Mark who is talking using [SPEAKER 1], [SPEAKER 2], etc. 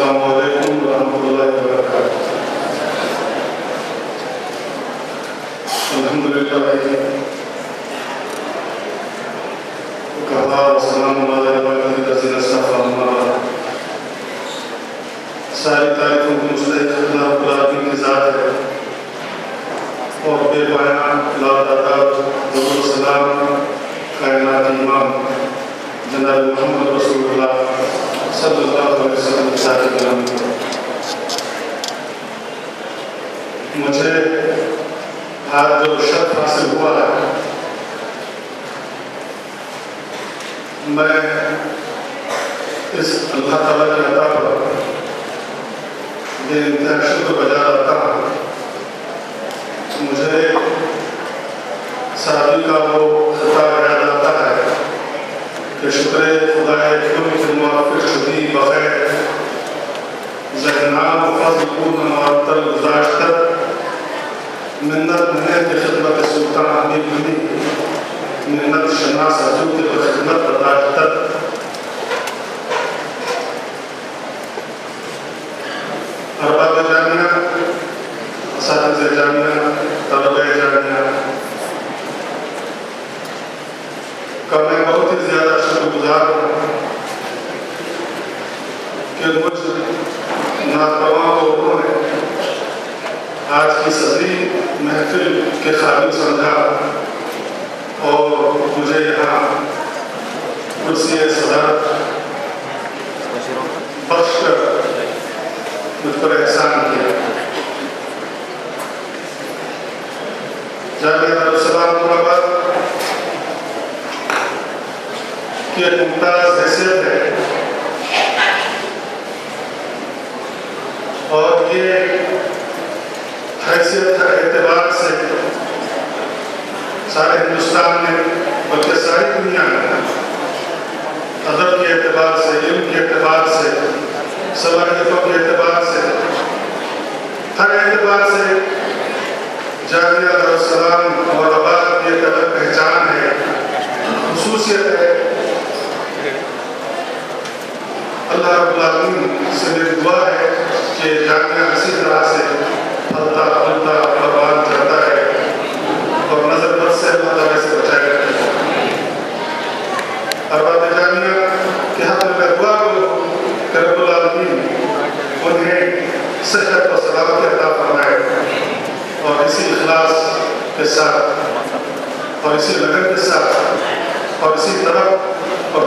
[SPEAKER 1] अस्सलामु अलैकुम रहमतुल्लाहि व बरकातुहू। अल्हम्दुलिल्लाह सारी तारीफों की मुस्तहिक़ अल्लाह रब्बुल आलमीन की ज़ात है और बेपाया लातादाद सलाम कायनात इमाम जनाब मोहम्मद रसूलुल्लाह सल्लल्लाहु अलैहि वसल्लम के साथ कलाम। मुझे आज जो शर्फ हासिल हुआ है, मैं इस अल्लाह ताला की अता पर बेइंतहा शुक्र बजा रहा हूँ। मुझे सादी का वो खिताब याद आता है कि शुक्र खुदाए तुम के मुआफ़िक़ शुदी बग़ैर ज़हनाब फ़ज़्ल नवातल गुज़ाश्तर मिन्नत मने की खिदमत सुल्तान हबीब बनी मिन्नत शनास अजूब की खिदमत बर्दाश्तर। अरबाब जामिया, असातिज़े जामिया, तलबे जामिया का मैं बहुत ही ज़्यादा शुक्रगुज़ार हूँ कि मुझ नातवा को उन्होंने आज की सदी महफिल के काबिल समझा और मुझे यहाँ कुर्सी सदारत बख्श कर मुझ पर एहसान किया। जामिया दारुस्सलाम नूराबाद की एक मुमताज़ हैसियत है और ये हैसियत का एतबार से सारे हिंदुस्तान में बल्कि सारी दुनिया में अदब के एतबार से, इल्म के एतबार से, सलाहियतों के एतबार से, हर एतबार से जामिया दारुस्सलाम नूराबाद की एक अलग पहचान है, खुसूसियत है। अल्लाह रब्बुल आलमीन से मेरी दुआ है कि जामिया इसी तरह से फलता फूलता परवान जाता है और नजर बद से अल्लाह ताला से बचाए रखे। अरबाब जामिया के हक़ में मैं दुआ करूँ कि रब्बुल आलमीन उन्हें सेहत और सलामती अता फरमाए और इसी इखलास के साथ और इसी लगन के साथ और इसी तरह और